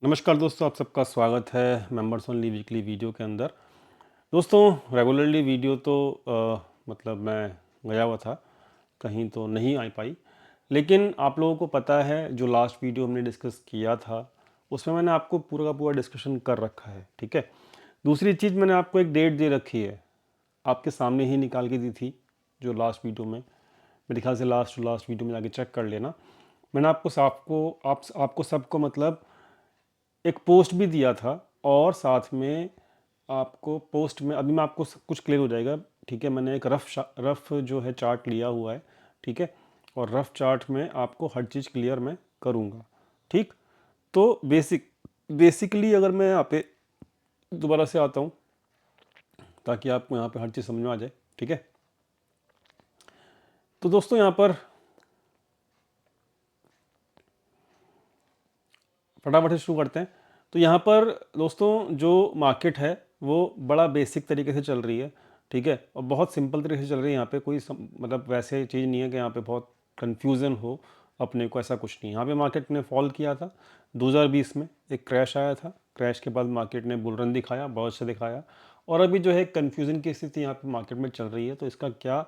नमस्कार दोस्तों, आप सबका स्वागत है मेंबर्स ओनली वीकली वीडियो के अंदर। दोस्तों, रेगुलरली वीडियो तो मतलब मैं गया हुआ था, कहीं तो नहीं आ पाई। लेकिन आप लोगों को पता है जो लास्ट वीडियो हमने डिस्कस किया था, उसमें मैंने आपको पूरा का पूरा डिस्कशन कर रखा है, ठीक है। दूसरी चीज़, मैंने आपको एक डेट दे रखी है, आपके सामने ही निकाल के दी थी जो लास्ट वीडियो में। मेरे ख्याल से लास्ट वीडियो में जाके चेक कर लेना। मैंने आपको सबको मतलब एक पोस्ट भी दिया था, और साथ में आपको पोस्ट में अभी मैं आपको सब कुछ क्लियर हो जाएगा, ठीक है। मैंने एक रफ जो है चार्ट लिया हुआ है, ठीक है। और रफ चार्ट में आपको हर चीज़ क्लियर मैं करूँगा, ठीक। तो बेसिकली अगर मैं यहाँ पे दोबारा से आता हूँ ताकि आपको यहाँ पे हर चीज़ समझ में आ जाए, ठीक है। तो दोस्तों, यहाँ पर फटाफट से शुरू करते हैं। तो यहाँ पर दोस्तों जो मार्केट है वो बड़ा बेसिक तरीके से चल रही है, ठीक है। और बहुत सिंपल तरीके से चल रही है। यहाँ पे कोई मतलब वैसे चीज़ नहीं है कि यहाँ पे बहुत कन्फ्यूज़न हो अपने को, ऐसा कुछ नहीं। यहाँ पे मार्केट ने फॉल किया था 2020 में, एक क्रैश आया था। क्रैश के बाद मार्केट ने बुल रन दिखाया, बहुत से दिखाया। और अभी जो है कन्फ्यूज़न की स्थिति यहाँ पे मार्केट में चल रही है। तो इसका क्या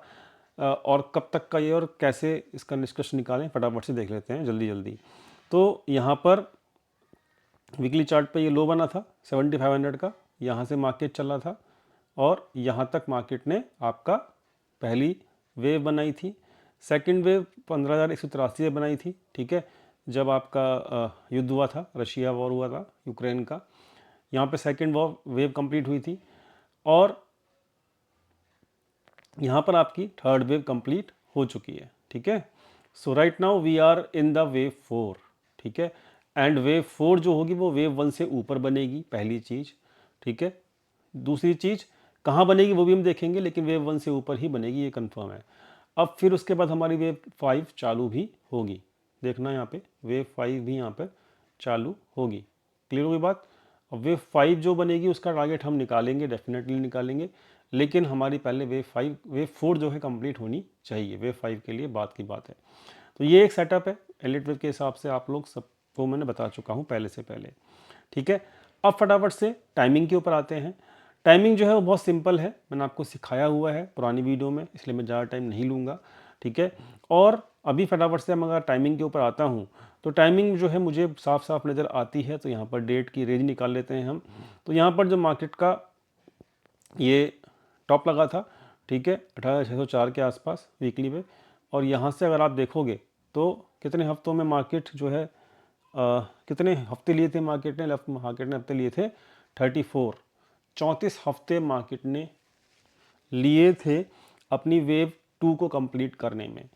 और कब तक का ये और कैसे इसका निष्कर्ष निकालें, फटाफट से देख लेते हैं जल्दी जल्दी। तो यहाँ पर वीकली चार्ट पे ये लो बना था 7500 का, यहाँ से मार्केट चला था और यहाँ तक मार्केट ने आपका पहली वेव बनाई थी। सेकंड वेव 15,183 से बनाई थी, ठीक है। जब आपका युद्ध हुआ था, रशिया वॉर हुआ था यूक्रेन का, यहाँ पे सेकंड वेव कंप्लीट हुई थी। और यहाँ पर आपकी थर्ड वेव कंप्लीट हो चुकी है, ठीक है। So right now we are in the wave 4, ठीक है। एंड वेव 4 जो होगी वो वेव 1 से ऊपर बनेगी, पहली चीज़, ठीक है। दूसरी चीज़ कहाँ बनेगी वो भी हम देखेंगे, लेकिन वेव 1 से ऊपर ही बनेगी, ये कंफर्म है। अब फिर उसके बाद हमारी वेव 5 चालू भी होगी। देखना यहाँ पे वेव 5 भी यहाँ पर चालू होगी। क्लियर होगी बात। अब वेव 5 जो बनेगी उसका टारगेट हम निकालेंगे, डेफिनेटली निकालेंगे। लेकिन हमारी पहले वेव 4 जो है कंप्लीट होनी चाहिए। वेव 5 के लिए बात की बात है। तो ये एक सेटअप है एलिट वेव के हिसाब से, आप लोग सबको मैंने बता चुका हूँ पहले से पहले, ठीक है। अब फटाफट से टाइमिंग के ऊपर आते हैं। टाइमिंग जो है वो बहुत सिंपल है, मैंने आपको सिखाया हुआ है पुरानी वीडियो में, इसलिए मैं ज़्यादा टाइम नहीं लूँगा, ठीक है। और अभी फटाफट से हम अगर टाइमिंग के ऊपर आता हूँ, तो टाइमिंग जो है मुझे साफ साफ नज़र आती है। तो यहाँ पर डेट की रेंज निकाल लेते हैं हम। तो यहाँ पर जो मार्केट का ये टॉप लगा था, ठीक है, 18,604 के आसपास वीकली में। और यहाँ से अगर आप देखोगे तो कितने हफ्तों में मार्केट जो है कितने हफ्ते लिए थे मार्केट ने, हफ्ते लिए थे 34, 34 हफ्ते मार्केट ने लिए थे अपनी वेव 2 को कंप्लीट करने में।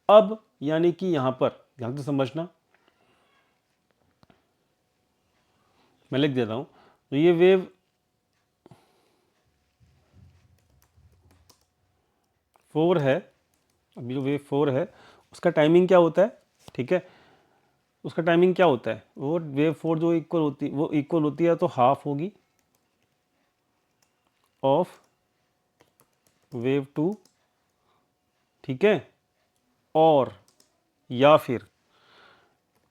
अब यानी कि यहाँ पर ध्यान से समझना, मैं लिख देता हूँ। तो ये वेव 4 है, अभी जो वेव 4 है उसका टाइमिंग क्या होता है, ठीक है। उसका टाइमिंग क्या होता है, वो वेव 4 जो इक्वल होती है तो हाफ होगी ऑफ वेव 2, ठीक है। और या फिर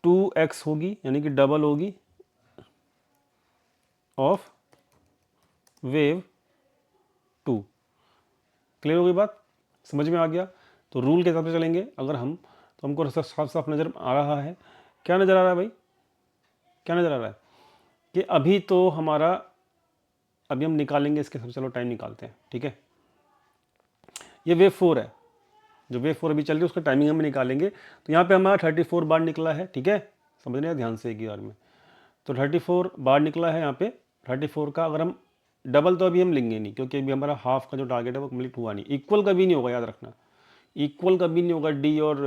2x होगी, यानी कि डबल होगी ऑफ वेव 2। क्लियर हो गई बात, समझ में आ गया। तो रूल के हिसाब से चलेंगे अगर हम, तो हमको साफ साफ नज़र आ रहा है। क्या नज़र आ रहा है भाई, क्या नज़र आ रहा है कि अभी तो हमारा, अभी हम निकालेंगे इसके सब, चलो टाइम निकालते हैं, ठीक है। ये वेव 4 है, जो वेव 4 अभी चल रही है उसका टाइमिंग हम निकालेंगे। तो यहाँ पे हमारा 34 बार निकला है, ठीक है। समझ रहे हैं ध्यान से एक ही बार में। तो 34 बार निकला है यहाँ पे। 34 का अगर हम डबल, तो अभी हम लेंगे नहीं, क्योंकि अभी हमारा हाफ का जो टारगेट है वो कंप्लीट हुआ नहीं। इक्वल कभी नहीं होगा, याद रखना, इक्वल कभी नहीं होगा। डी और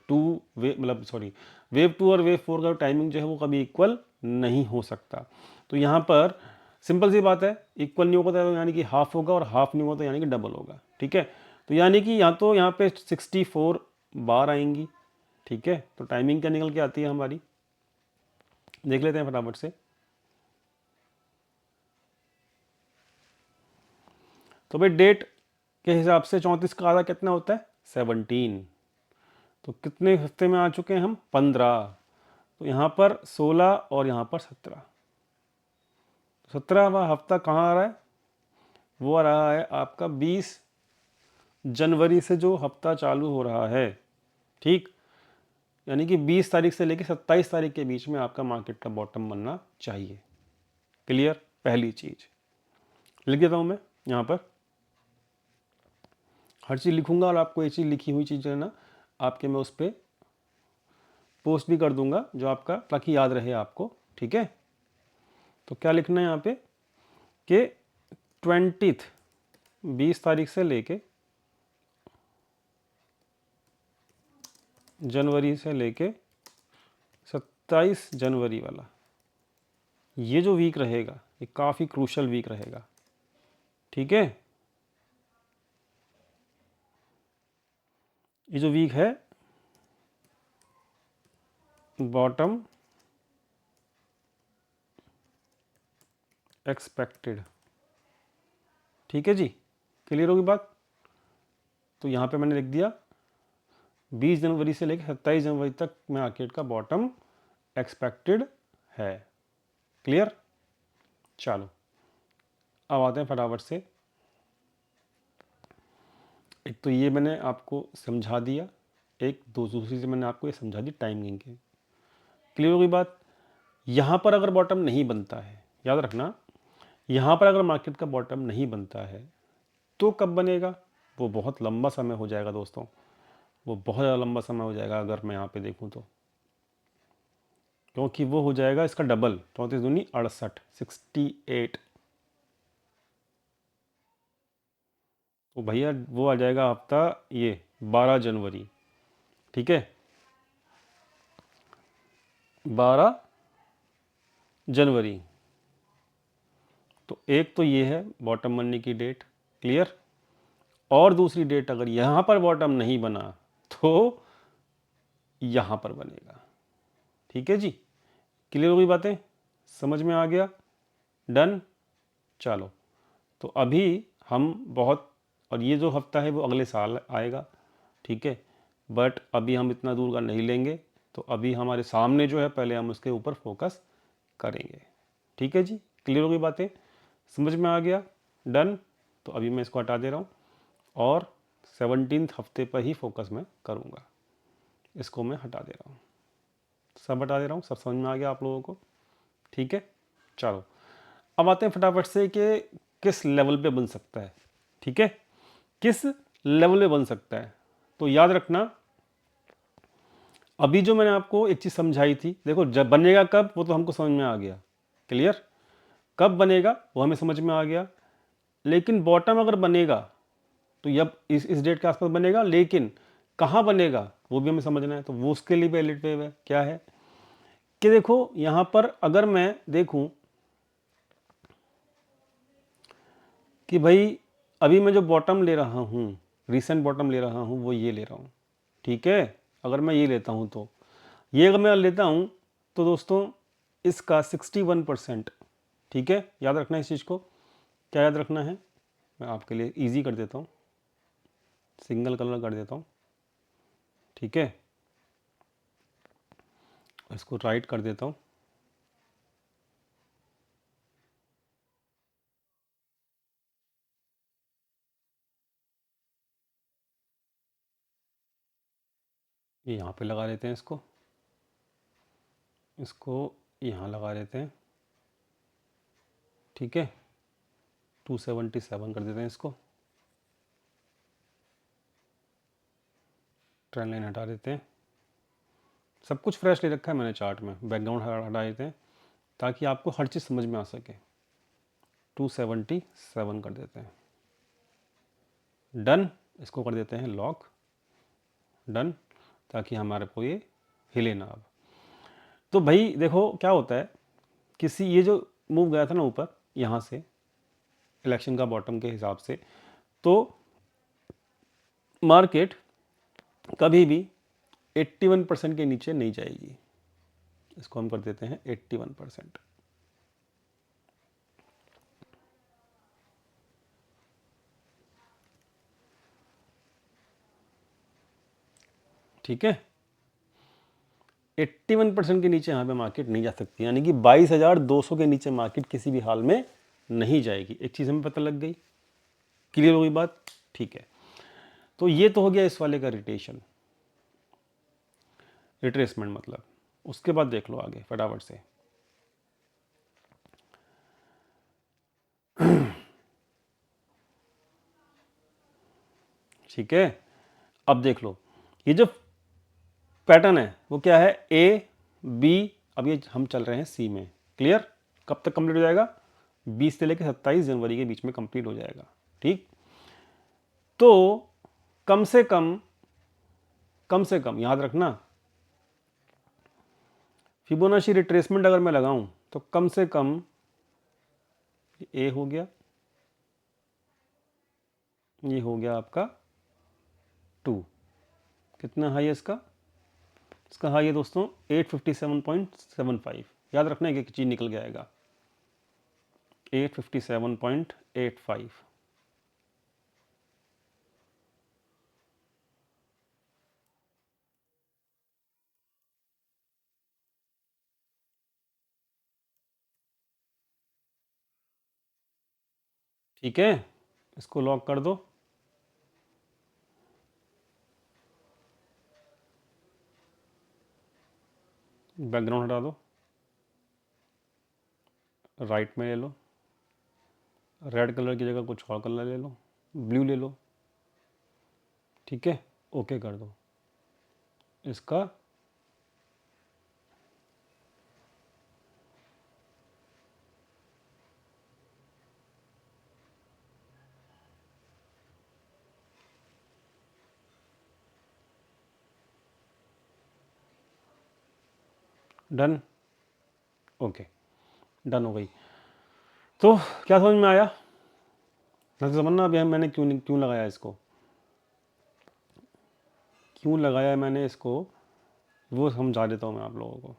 टू वे मतलब सॉरी वेव 2 और वेव 4 का टाइमिंग जो है वो कभी इक्वल नहीं हो सकता। तो यहाँ पर सिंपल सी बात है, इक्वल नहीं होगा तो यानी कि हाफ होगा, और हाफ नहीं होगा तो यानी कि डबल होगा, ठीक है। तो यानी कि यहाँ पे 64 बार आएंगी, ठीक है। तो टाइमिंग क्या निकल के आती है हमारी, देख लेते हैं फटाफट से। तो भाई डेट के हिसाब से 34 का आधा कितना होता है, 17। तो कितने हफ्ते में आ चुके हैं हम, 15। तो यहाँ पर 16 और यहाँ पर 17, 17वां हफ्ता कहाँ आ रहा है, वो आ रहा है आपका 20 जनवरी से जो हफ्ता चालू हो रहा है, ठीक, यानी कि 20 तारीख से लेकर 27 तारीख के बीच में आपका मार्केट का बॉटम बनना चाहिए। क्लियर, पहली चीज लिख देता हूं मैं यहाँ पर, हर चीज़ लिखूंगा और आपको ये चीज़ लिखी हुई चीज़ है ना आपके मैं उस पर पोस्ट भी कर दूंगा जो आपका, ताकि याद रहे आपको, ठीक है। तो क्या लिखना है यहाँ पे कि 20 तारीख से लेके जनवरी से लेके 27 जनवरी वाला ये जो वीक रहेगा ये काफ़ी क्रूशल वीक रहेगा, ठीक है। ये जो वीक है बॉटम एक्सपेक्टेड, ठीक है जी, क्लियर होगी बात। तो यहाँ पे मैंने लिख दिया 20 जनवरी से लेकर 27 जनवरी तक मार्केट का बॉटम एक्सपेक्टेड है। क्लियर, चलो अब आते हैं फटाफट से। एक तो ये मैंने आपको समझा दिया, एक दूसरी से मैंने आपको ये समझा दी टाइमिंग की। क्लियर होगी बात। यहाँ पर अगर बॉटम नहीं बनता है, याद रखना, यहाँ पर अगर मार्केट का बॉटम नहीं बनता है तो कब बनेगा, वो बहुत लंबा समय हो जाएगा दोस्तों, वो बहुत ज़्यादा लंबा समय हो जाएगा अगर मैं यहाँ पे देखूँ तो, क्योंकि वो हो जाएगा इसका डबल, 34 दूनी 68, 68। तो भैया वो आ जाएगा हफ्ता ये 12 जनवरी, ठीक है, 12 जनवरी। तो एक तो ये है बॉटम बनने की डेट, क्लियर। और दूसरी डेट अगर यहाँ पर बॉटम नहीं बना तो यहाँ पर बनेगा, ठीक है जी। क्लियर हो गई बातें, समझ में आ गया, डन। चलो तो अभी हम बहुत, और ये जो हफ्ता है वो अगले साल आएगा, ठीक है, बट अभी हम इतना दूर का नहीं लेंगे। तो अभी हमारे सामने जो है पहले हम उसके ऊपर फोकस करेंगे, ठीक है जी। क्लियर हो गई बातें, समझ में आ गया, डन। तो अभी मैं इसको हटा दे रहा हूँ और 17 हफ्ते पर ही फोकस मैं करूँगा, इसको मैं हटा दे रहा हूँ, सब हटा दे रहा हूँ, सब समझ में आ गया आप लोगों को, ठीक है। चलो अब आते हैं फटाफट से कि किस लेवल पे बन सकता है, ठीक है, किस लेवल पे बन सकता है। तो याद रखना अभी जो मैंने आपको एक चीज़ समझाई थी, देखो जब बनेगा कब वो तो हमको समझ में आ गया, क्लियर, कब बनेगा वो हमें समझ में आ गया। लेकिन बॉटम अगर बनेगा तो जब इस डेट के आसपास बनेगा, लेकिन कहाँ बनेगा वो भी हमें समझना है। तो वो उसके लिए पहले पे क्या है कि देखो यहाँ पर अगर मैं देखूँ कि भाई अभी मैं जो बॉटम ले रहा हूँ, रीसेंट बॉटम ले रहा हूँ, वो ये ले रहा हूँ, ठीक है। अगर मैं ये लेता हूँ तो ये अगर मैं लेता हूँ तो दोस्तों इसका 61%, ठीक है, याद रखना है इस चीज़ को। क्या याद रखना है, मैं आपके लिए इजी कर देता हूँ, सिंगल कलर कर देता हूँ, ठीक है, इसको राइट कर देता हूँ। ये यहाँ पे लगा लेते हैं, इसको इसको यहाँ लगा लेते हैं, ठीक है, 277 कर देते हैं इसको, ट्रेंड लाइन हटा देते हैं। सब कुछ फ्रेश ले रखा है मैंने चार्ट में, बैकग्राउंड हटा देते हैं ताकि आपको हर चीज़ समझ में आ सके। 277 कर देते हैं, डन। इसको कर देते हैं लॉक, डन, ताकि हमारे को ये हिले ना अब। तो भाई देखो क्या होता है, किसी ये जो मूव गया था ना ऊपर यहाँ से इलेक्शन का बॉटम के हिसाब से, तो मार्केट कभी भी 81% के नीचे नहीं जाएगी। इसको हम कर देते हैं 81%, ठीक है। 81% के नीचे यहाँ पे मार्केट नहीं जा सकती, यानी कि 22,200 के नीचे मार्केट किसी भी हाल में नहीं जाएगी। एक चीज़ हमें पता लग गई, क्लियर हो गई बात? ठीक है, तो ये तो हो गया इस वाले का रिट्रेसमेंट मतलब। उसके बाद देख लो आगे फटाफट से। ठीक है, अब देख लो ये जो पैटर्न है वो क्या है, ए बी, अब ये हम चल रहे हैं सी में। क्लियर? कब तक कंप्लीट हो जाएगा? 20 से लेकर 27 जनवरी के बीच में कंप्लीट हो जाएगा। ठीक, तो कम से कम याद रखना, फिबोनाची रिट्रेसमेंट अगर मैं लगाऊं तो कम से कम ए हो गया, ये हो गया आपका 2। कितना हाई है इसका? इसका हाई है दोस्तों 857.75। याद रखना है कि चीज निकल के आएगा 857.85। ठीक है, इसको लॉक कर दो। बैकग्राउंड हटा दो, राइट में ले लो, रेड कलर की जगह कुछ और कलर ले लो, ब्लू ले लो। ठीक है, ओके कर दो इसका। डन, ओके, डन हो गई। तो क्या समझ में आया? समझना अभी मैंने क्यों लगाया इसको, क्यों लगाया मैंने इसको, वो समझा देता हूँ मैं आप लोगों को।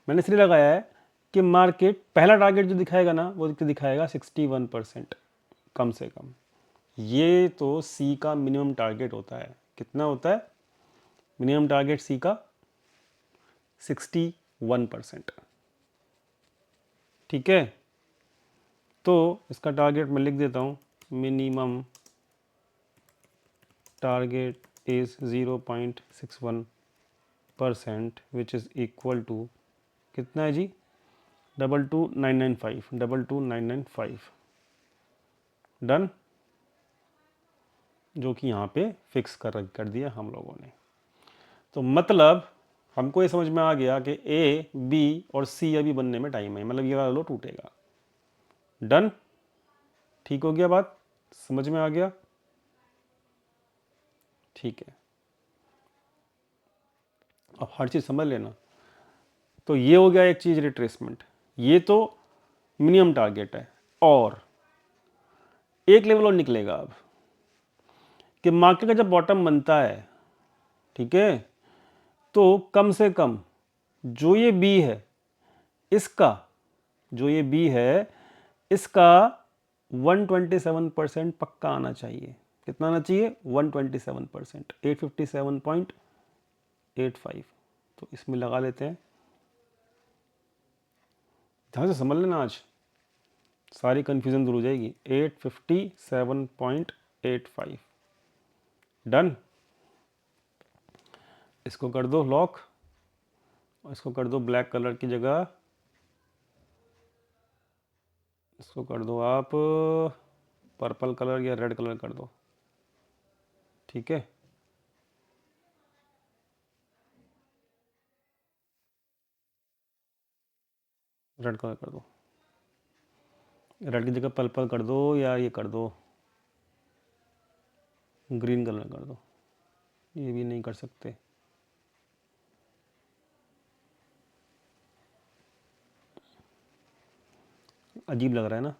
मैंने इसलिए लगाया है कि मार्केट पहला टारगेट जो दिखाएगा ना वो दिखाएगा 61% कम से कम। ये तो सी का मिनिमम टारगेट होता है। कितना होता है मिनिमम टारगेट सी का? 61%। ठीक है, तो इसका टारगेट मैं लिख देता हूँ, minimum target is 0.61% which is equal to कितना है जी? 22,995 डन, जो कि यहाँ पे फिक्स कर दिया हम लोगों ने। तो मतलब हमको ये समझ में आ गया कि ए बी और सी अभी बनने में टाइम है, मतलब ये वाला लो टूटेगा। डन, ठीक हो गया, बात समझ में आ गया? ठीक है, अब हर चीज़ समझ लेना। तो ये हो गया एक चीज़ रिट्रेसमेंट, ये तो मिनिमम टारगेट है। और एक लेवल और निकलेगा अब कि मार्केट का जब बॉटम बनता है, ठीक है, तो कम से कम जो ये बी है इसका, जो ये बी है इसका 127% पक्का आना चाहिए। कितना आना चाहिए? 127%, 857.85। तो इसमें लगा लेते हैं, ध्यान से समझ लेना, आज सारी कंफ्यूजन दूर हो जाएगी। 857.85 डन, इसको कर दो लॉक, इसको कर दो ब्लैक कलर की जगह, इसको कर दो आप पर्पल कलर या रेड कलर कर दो। ठीक है, रेड कलर कर दो, रेड की जगह पर्पल कर दो, या ये कर दो ग्रीन कलर कर दो, ये भी नहीं कर सकते। अजीब लग रहा है ना?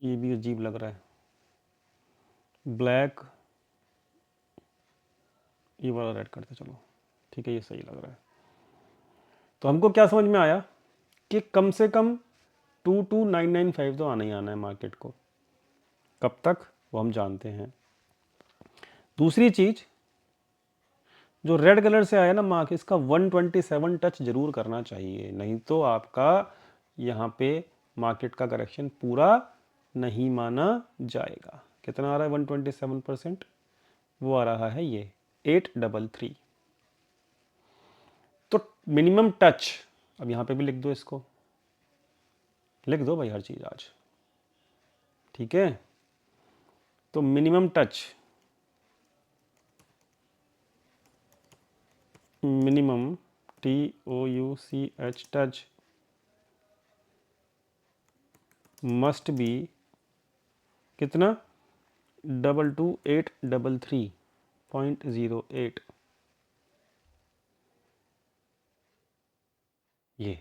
ये भी अजीब लग रहा है। ब्लैक, ये वाला रेड करते चलो। ठीक है, ये सही लग रहा है। तो हमको क्या समझ में आया कि कम से कम 22,995 तो आना ही आना है मार्केट को। कब तक? वो हम जानते हैं। दूसरी चीज़, जो रेड कलर से आया ना मार्क, इसका 127 टच जरूर करना चाहिए, नहीं तो आपका यहाँ पे मार्केट का करेक्शन पूरा नहीं माना जाएगा। कितना आ रहा है 127%? वो आ रहा है ये 833। तो मिनिमम टच, अब यहाँ पे भी लिख दो, इसको लिख दो भाई हर चीज़ आज, ठीक है। तो minimum touch, minimum TOUCH touch must be कितना 22833.08। ये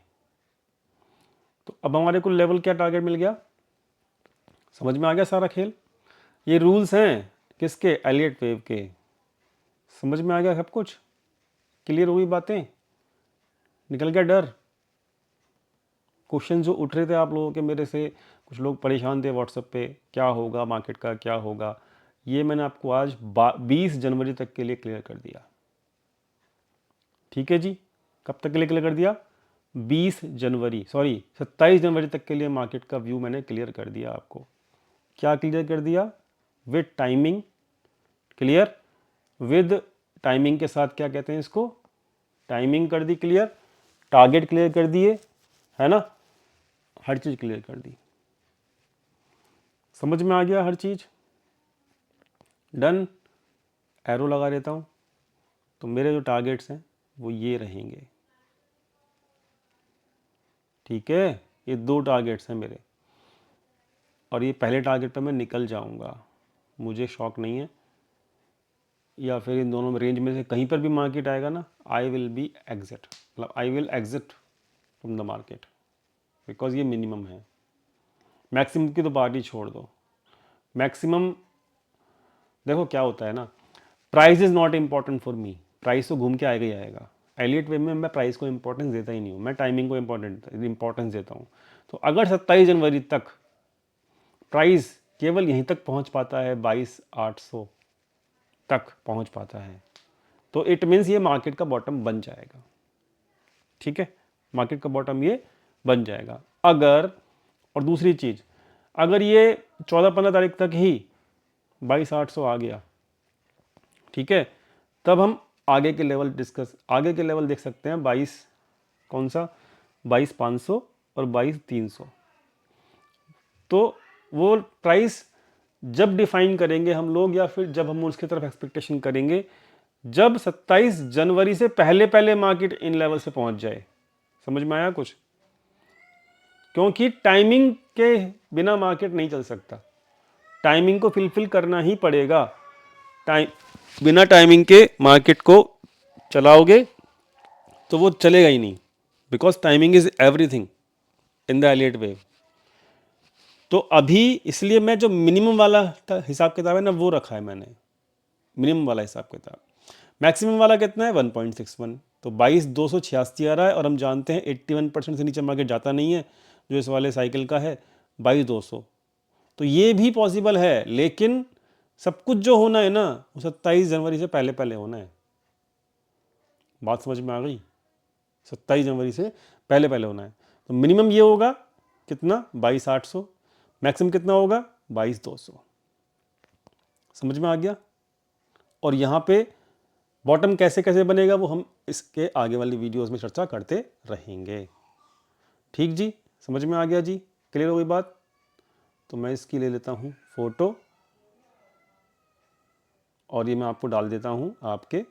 तो अब हमारे को लेवल क्या टारगेट मिल गया, समझ में आ गया सारा खेल। ये रूल्स हैं किसके, एलियट वेव के। समझ में आ गया सब कुछ, क्लियर हुई बातें, निकल गया डर। क्वेश्चन जो उठ रहे थे आप लोगों के मेरे से, कुछ लोग परेशान थे व्हाट्सएप पे, क्या होगा मार्केट का, क्या होगा, ये मैंने आपको आज 20 जनवरी तक के लिए क्लियर कर दिया। ठीक है जी, कब तक के लिए क्लियर कर दिया, 27 जनवरी तक के लिए मार्केट का व्यू मैंने क्लियर कर दिया आपको। क्या क्लियर कर दिया, with timing, clear, with timing के साथ क्या कहते हैं इसको, टाइमिंग कर दी क्लियर, टारगेट क्लियर कर दिए, है ना, हर चीज़ क्लियर कर दी। समझ में आ गया हर चीज़, डन। एरो लगा देता हूँ, तो मेरे जो टारगेट्स हैं वो ये रहेंगे, ठीक है। ये 2 टारगेट्स हैं मेरे, और ये पहले टारगेट पे मैं निकल जाऊंगा, मुझे शौक नहीं है, या फिर इन दोनों में रेंज में से कहीं पर भी मार्केट आएगा ना, आई विल बी एग्जिट, मतलब I will exit from the market, because ये मिनिमम है। मैक्सिमम की तो पार्टी छोड़ दो, मैक्सिमम देखो क्या होता है ना, price is not important for me, price तो घूम के आएगा ही आएगा। एलियट वे में मैं प्राइस को इंपॉर्टेंस देता ही नहीं हूँ, मैं टाइमिंग को इंपॉर्टेंस देता हूँ। तो अगर 27 जनवरी तक प्राइस केवल यहीं तक पहुँच पाता है, 22,800 तक पहुँच पाता है, तो इट मीन्स ये मार्केट का बॉटम बन जाएगा, ठीक है, मार्केट का बॉटम ये बन जाएगा। अगर, और दूसरी चीज़, अगर ये 14-15 तारीख तक ही 22,800 आ गया, ठीक है, तब हम आगे के लेवल आगे के लेवल देख सकते हैं, 22 कौन सा, 22,500 और 22,300। तो वो प्राइस जब डिफाइन करेंगे हम लोग, या फिर जब हम उसकी तरफ एक्सपेक्टेशन करेंगे, जब 27 जनवरी से पहले पहले मार्केट इन लेवल से पहुंच जाए। समझ में आया कुछ, क्योंकि टाइमिंग के बिना मार्केट नहीं चल सकता, टाइमिंग को फिलफिल करना ही पड़ेगा। बिना टाइमिंग के मार्केट को चलाओगे तो वो चलेगा ही नहीं, because timing is everything in the Elliott wave. तो अभी इसलिए मैं जो मिनिमम वाला हिसाब किताब है ना वो रखा है मैंने, मिनिमम वाला हिसाब किताब। मैक्सिमम वाला कितना है 1.61, तो 22,286 आ रहा है, और हम जानते हैं 81% से नीचे मार्केट जाता नहीं है, जो इस वाले साइकिल का है 22,200। तो ये भी पॉसिबल है, लेकिन सब कुछ जो होना है ना वो 27 जनवरी से पहले पहले होना है। बात समझ में आ गई, 27 जनवरी से पहले पहले होना है। तो मिनिमम ये होगा कितना 22,800, मैक्सिमम कितना होगा 22,200। समझ में आ गया। और यहाँ पे बॉटम कैसे कैसे बनेगा वो हम इसके आगे वाली वीडियोस में चर्चा करते रहेंगे। ठीक जी, समझ में आ गया जी, क्लियर हो गई बात। तो मैं इसकी ले लेता हूँ फोटो, और ये मैं आपको डाल देता हूँ आपके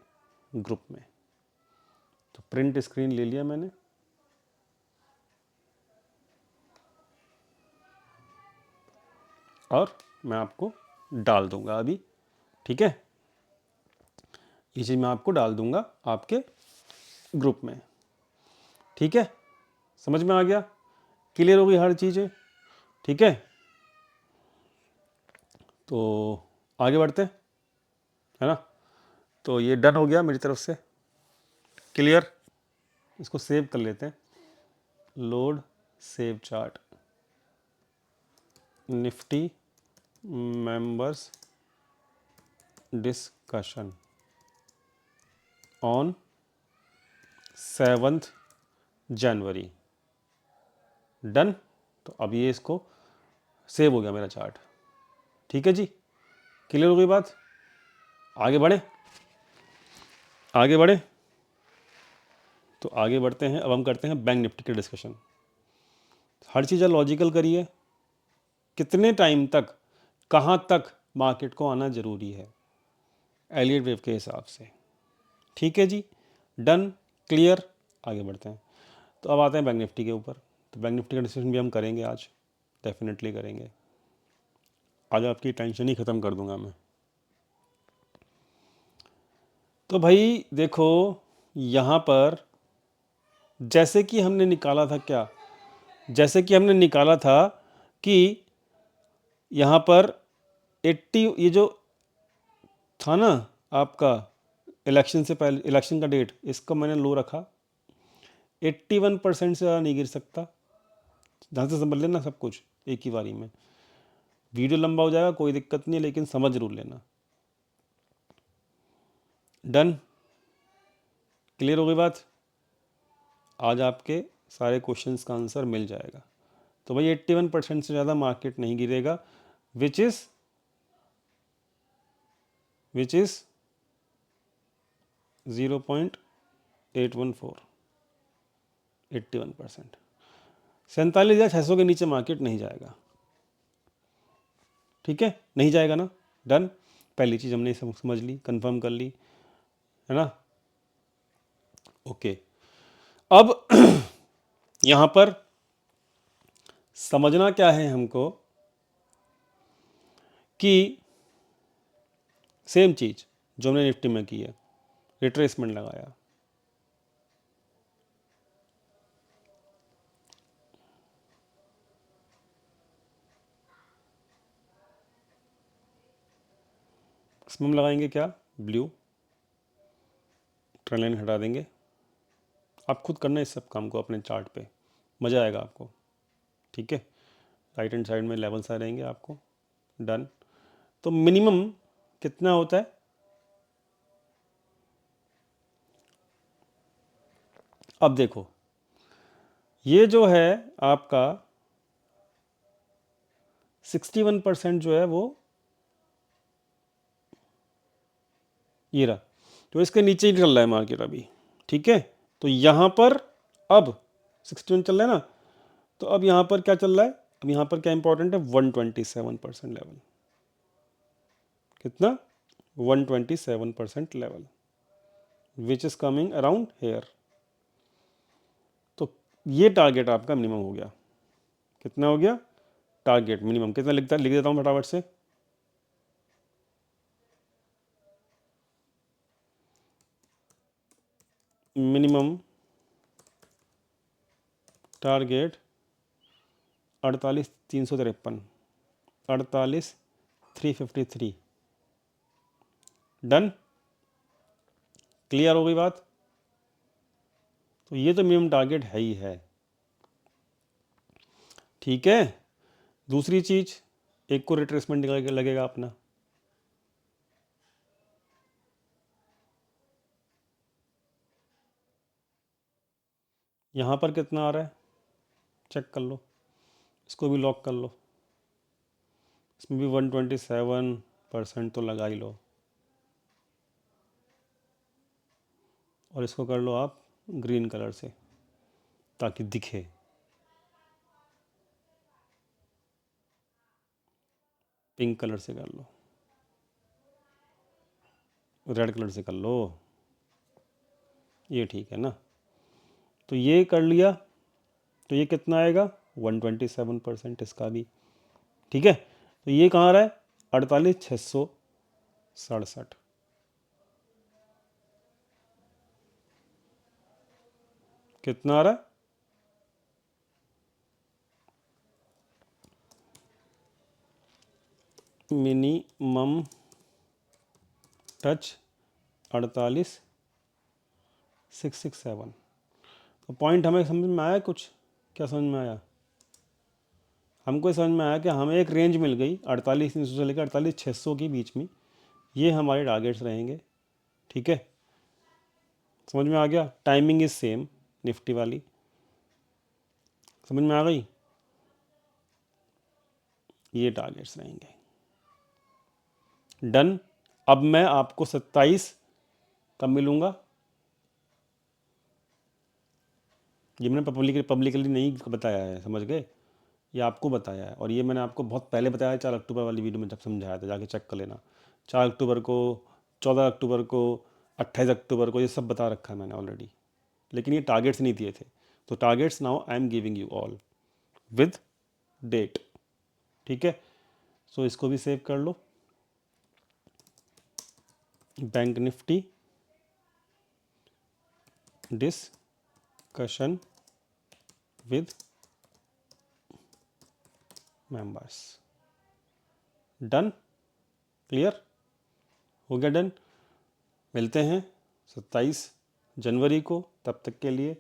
ग्रुप में। तो प्रिंट स्क्रीन ले लिया मैंने, और मैं आपको डाल दूंगा अभी, ठीक है, ये चीज़ मैं आपको डाल दूंगा आपके ग्रुप में, ठीक है। समझ में आ गया, क्लियर हो गई हर चीज़ें, ठीक है। तो आगे बढ़ते हैं, है ना। तो ये डन हो गया मेरी तरफ से, क्लियर। इसको सेव कर लेते हैं, load save chart, Nifty members discussion on 7th January. Done. तो अब ये इसको सेव हो गया मेरा चार्ट। ठीक है जी, क्लियर हो गई बात। आगे बढ़े, आगे बढ़े। तो आगे बढ़ते हैं। अब हम करते हैं बैंक निफ्टी के डिस्कशन। हर चीज़ लॉजिकल करिए, कितने टाइम तक कहाँ तक मार्केट को आना ज़रूरी है एलियट वेव के हिसाब से। ठीक है जी, डन, क्लियर। आगे बढ़ते हैं। तो अब आते हैं बैंक निफ्टी के ऊपर। तो बैंक निफ्टी का डिस्कशन भी हम करेंगे आज, डेफिनेटली करेंगे। आज आपकी टेंशन ही ख़त्म कर दूंगा मैं। तो भाई देखो, यहाँ पर जैसे कि हमने निकाला था क्या, जैसे कि हमने निकाला था कि यहाँ पर 80, ये जो था ना आपका इलेक्शन से पहले, इलेक्शन का डेट, इसका मैंने लो रखा। 81% से ज़्यादा नहीं गिर सकता। ध्यान से समझ लेना सब कुछ एक ही बारी में। वीडियो लंबा हो जाएगा, कोई दिक्कत नहीं है, लेकिन समझ जरूर लेना। डन, क्लियर हो गई बात। आज आपके सारे क्वेश्चंस का आंसर मिल जाएगा। तो भाई 81% से ज़्यादा मार्केट नहीं गिरेगा, विच इज़ 0.814, 81%। 47,600 के नीचे मार्केट नहीं जाएगा। ठीक है, नहीं जाएगा ना। डन, पहली चीज़ हमने समझ ली, कंफर्म कर ली, है ना। ओके, अब यहाँ पर समझना क्या है हमको कि सेम चीज़ जो हमने निफ्टी में की है, रिट्रेसमेंट लगाया, इसमें हम लगाएंगे क्या, ब्लू ट्रेंड लाइन हटा देंगे। आप खुद करना इस सब काम को अपने चार्ट पे, मज़ा आएगा आपको। ठीक है, राइट हैंड साइड में लेवल्स आ रहेंगे आपको। डन। तो मिनिमम कितना होता है, अब देखो ये जो है आपका 61% जो है वो ये रहा, तो इसके नीचे ही चल रहा है मार्केट अभी। ठीक है, तो यहाँ पर अब 61 चल रहा है ना, तो अब यहाँ पर क्या चल रहा है, अब यहाँ पर क्या इंपॉर्टेंट है, 127% लेवल। कितना, 127% level, which is coming around hair. तो ये टारगेट आपका मिनिमम हो गया। कितना हो गया, टारगेट मिनिमम कितना लिख देता हूँ फटाफट से। Minimum target 48,353, 48,353। डन, क्लियर हो गई बात। तो ये तो मिनिमम टारगेट है ही है। ठीक है, दूसरी चीज, एक को रिट्रेसमेंट लगेगा अपना। यहाँ पर कितना आ रहा है चेक कर लो, इसको भी लॉक कर लो। इसमें भी 127% तो लगा ही लो, और इसको कर लो आप ग्रीन कलर से ताकि दिखे। पिंक कलर से कर लो, रेड कलर से कर लो, ये ठीक है ना। तो ये कर लिया, तो ये कितना आएगा, 127% इसका भी। ठीक है, तो ये कहाँ आ रहा है, 48,667। कितना आ रहा है, मिनिमम टच 48,667। तो पॉइंट हमें समझ में आया कुछ, क्या समझ में आया, हमको समझ में आया कि हमें एक रेंज मिल गई 48,300 से लेकर 48,600 के बीच में, ये हमारे टारगेट्स रहेंगे। ठीक है, समझ में आ गया। टाइमिंग इज सेम, निफ्टी वाली समझ में आ गई। ये टारगेट्स रहेंगे। डन। अब मैं आपको 27 कब मिलूंगा, ये मैंने पब्लिकली नहीं बताया है, समझ गए, ये आपको बताया है। और ये मैंने आपको बहुत पहले बताया है, 4 अक्टूबर वाली वीडियो में जब समझाया था, जाके चेक कर लेना। 4 अक्टूबर को, 14 अक्टूबर को, 28 अक्टूबर को, ये सब बता रखा है मैंने ऑलरेडी। लेकिन ये टारगेट्स नहीं दिए थे, तो targets now I am giving you all with date. ठीक है, सो इसको भी सेव कर लो। Bank nifty discussion with members. Done, clear हो गया। डन। मिलते हैं 27 जनवरी को। तब तक के लिए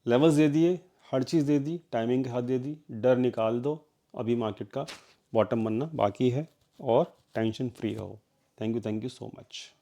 लेवल्स दे दिए, हर चीज़ दे दी, टाइमिंग के साथ दे दी। डर निकाल दो, अभी मार्केट का बॉटम बनना बाकी है, और टेंशन फ्री रहो। Thank you so much.